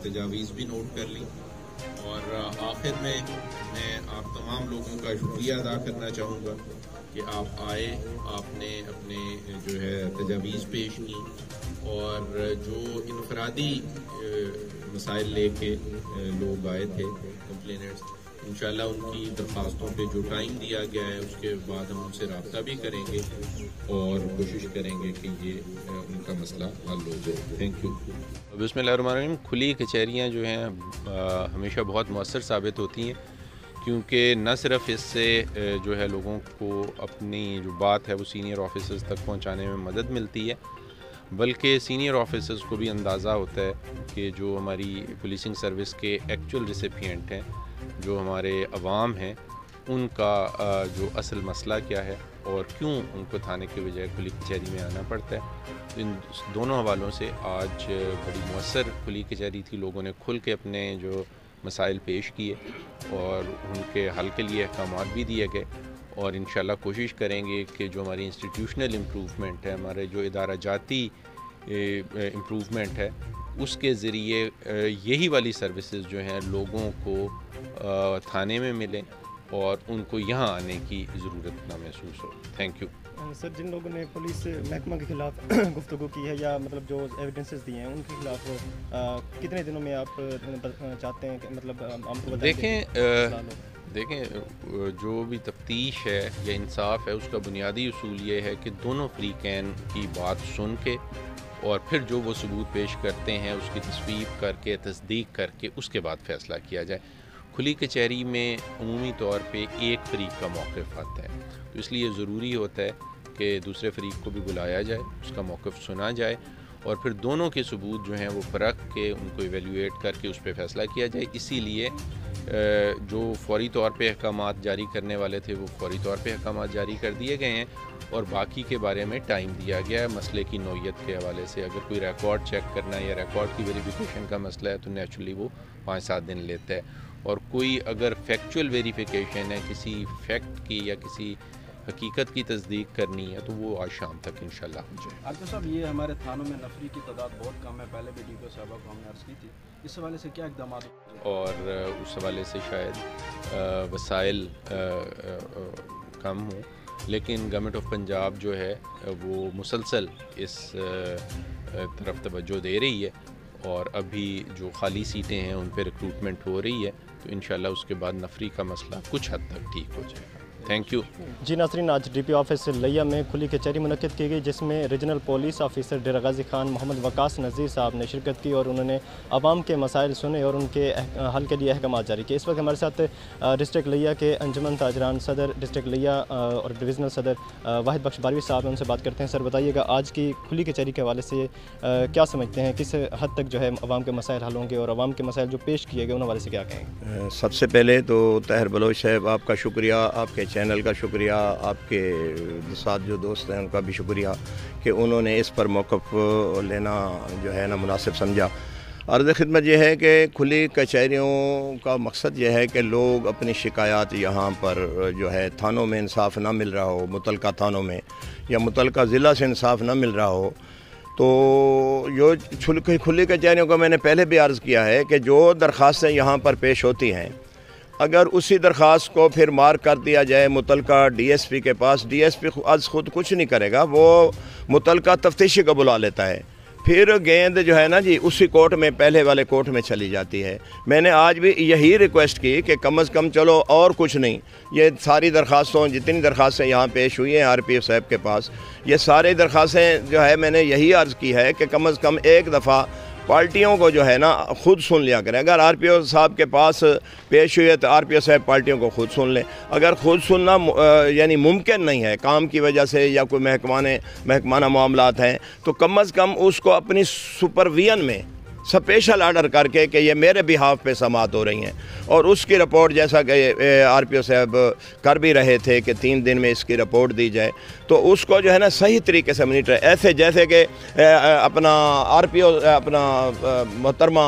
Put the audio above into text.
کی تجاویز بھی نوٹ کر لیں، اور آخر میں آپ تمام لوگوں کا شکریہ ادا کرنا چاہوں گا کہ آپ آئے، آپ نے اپنے جو ہے تجاویز پیش کی، اور جو انفرادی مسائل لے کے لوگ آئے تھے کمپلیننٹس، انشاءاللہ ان کی درخواستوں پہ جو ٹائم دیا گیا ہے اس کے بعد ہم ان سے رابطہ بھی کریں گے اور کوشش کریں گے کہ یہ ان کا مسئلہ حل ہو جائے۔ Thank you. بسم اللہ الرحمن الرحیم۔ کھلی کچہریاں جو ہیں ہمیشہ بہت مؤثر ثابت ہوتی ہیں، کیونکہ نہ صرف اس سے جو ہے لوگوں کو اپنی جو بات ہے وہ سینئر آفیسرز تک پہنچانے میں مدد ملتی ہے، بلکہ سینئر آفیسرز کو بھی اندازہ ہوتا ہے کہ جو ہماری پولیسنگ سروس کے ایکچوئل ریسیپینٹ ہیں، جو ہمارے عوام ہیں، ان کا جو اصل مسئلہ کیا ہے اور کیوں ان کو تھانے کے بجائے کھلی کچہری میں آنا پڑتا ہے۔ ان دونوں حوالوں سے آج بڑی مؤثر کھلی کچہری تھی، لوگوں نے کھل کے اپنے جو مسائل پیش کیے اور ان کے حل کے لیے احکامات بھی دیے گئے، اور انشاءاللہ کوشش کریں گے کہ جو ہماری انسٹیٹیوشنل امپروومنٹ ہے، ہمارے جو ادارہ جاتی امپروومنٹ ہے، اس کے ذریعے یہی والی سروسز جو ہیں لوگوں کو تھانے میں ملیں اور ان کو یہاں آنے کی ضرورت نہ محسوس ہو۔ Thank you. سر، جن لوگوں نے پولیس محکمہ کے خلاف گفتگو کی ہے یا مطلب جو ایویڈنسز دیے ہیں ان کے خلاف کتنے دنوں میں آپ چاہتے ہیں کہ مطلب ہم کو دیکھیں جو بھی تفتیش ہے یا انصاف ہے، اس کا بنیادی اصول یہ ہے کہ دونوں فریقین کی بات سن کے اور پھر جو وہ ثبوت پیش کرتے ہیں اس کی تصویب کر کے تصدیق کر کے اس کے بعد فیصلہ کیا جائے۔ کھلی کچہری میں عمومی طور پہ ایک فریق کا موقف آتا ہے، تو اس لیے ضروری ہوتا ہے کہ دوسرے فریق کو بھی بلایا جائے، اس کا موقف سنا جائے، اور پھر دونوں کے ثبوت جو ہیں وہ پرکھ کے ان کو ایویلیویٹ کر کے اس پہ فیصلہ کیا جائے۔ اسی لیے جو فوری طور پہ احکامات جاری کرنے والے تھے وہ فوری طور پہ احکامات جاری کر دیے گئے ہیں، اور باقی کے بارے میں ٹائم دیا گیا ہے مسئلے کی نوعیت کے حوالے سے۔ اگر کوئی ریکارڈ چیک کرنا ہے یا ریکارڈ کی ویریفیکیشن کا مسئلہ ہے تو نیچرلی وہ 5-7 دن لیتا ہے، اور کوئی اگر فیکچول ویریفیکیشن ہے، کسی فیکٹ کی یا کسی حقیقت کی تصدیق کرنی ہے، تو وہ آج شام تک انشاءاللہ ہو جائے۔ عارف صاحب، یہ ہمارے تھانوں میں نفری کی تعداد بہت کم ہے، پہلے بھی ڈی پی او صاحبہ کو ہم نے عرض کی تھی، اس حوالے سے کیا اقدامات اور اس حوالے سے شاید وسائل کم ہوں، لیکن گورنمنٹ آف پنجاب جو ہے وہ مسلسل اس طرف توجہ دے رہی ہے، اور ابھی جو خالی سیٹیں ہیں ان پہ ریکروٹمنٹ ہو رہی ہے، تو انشاءاللہ اس کے بعد نفری کا مسئلہ کچھ حد تک ٹھیک ہو جائے گا۔ Thank you. جی ناظرین، آج ڈی پی آفس لیا میں کھلی کچہری منعقد کی گئی، جس میں regional police officer Dera Ghazi Khan محمد وقاص نذیر صاحب نے شرکت کی اور انہوں نے عوام کے مسائل سنے اور ان کے حل کے لیے احکامات جاری کیے۔ اس وقت ہمارے ساتھ ڈسٹرکٹ لیا کے انجمن تاجران صدر ڈسٹرکٹ لیا اور ڈویژنل صدر واحد بخش باروی صاحب ہیں، ان سے بات کرتے ہیں۔ سر، بتائیے گا آج کی کھلی کچہری کے حوالے سے کیا سمجھتے ہیں، کس حد تک جو ہے عوام کے مسائل حل ہوں گے، اور عوام کے مسائل جو پیش کیے گئے ان حوالے سے کیا کہیں گے؟ سب سے پہلے تو طاہر بلوچ صاحب، آپ کا شکریہ، آپ کے چینل کا شکریہ، آپ کے ساتھ جو دوست ہیں ان کا بھی شکریہ کہ انہوں نے اس پر موقف لینا جو ہے نا مناسب سمجھا۔ عرض خدمت یہ ہے کہ کھلی کچہریوں کا مقصد یہ ہے کہ لوگ اپنی شکایات یہاں پر جو ہے تھانوں میں انصاف نہ مل رہا ہو، متعلقہ تھانوں میں یا متعلقہ ضلع سے انصاف نہ مل رہا ہو، تو جو کھلی کچہریوں کا میں نے پہلے بھی عرض کیا ہے کہ جو درخواستیں یہاں پر پیش ہوتی ہیں، اگر اسی درخواست کو پھر مارک کر دیا جائے متعلقہ ڈی ایس پی کے پاس، ڈی ایس پی از خود کچھ نہیں کرے گا، وہ متعلقہ تفتیشی کو بلا لیتا ہے، پھر گیند جو ہے نا جی اسی کورٹ میں، پہلے والے کورٹ میں چلی جاتی ہے۔ میں نے آج بھی یہی ریکویسٹ کی کہ کم از کم چلو اور کچھ نہیں، یہ ساری درخواستوں، جتنی درخواستیں یہاں پیش ہوئی ہیں آر پی ایف صاحب کے پاس، یہ سارے درخواستیں جو ہے میں نے یہی عرض کی ہے کہ کم از کم ایک دفعہ پارٹیوں کو جو ہے نا خود سن لیا کریں۔ اگر آر پی او صاحب کے پاس پیش ہوئی ہے تو آر پی او صاحب پارٹیوں کو خود سن لیں۔ اگر خود سننا یعنی ممکن نہیں ہے کام کی وجہ سے یا کوئی محکمانہ معاملات ہیں، تو کم از کم اس کو اپنی سپرویژن میں اسپیشل آرڈر کر کے کہ یہ میرے بہاف پہ سماعت ہو رہی ہیں، اور اس کی رپورٹ جیسا کہ آر پی او صاحب کر بھی رہے تھے کہ 3 دن میں اس کی رپورٹ دی جائے، تو اس کو جو ہے نا صحیح طریقے سے مانیٹر، ایسے جیسے کہ اپنا آر پی او اپنا محترمہ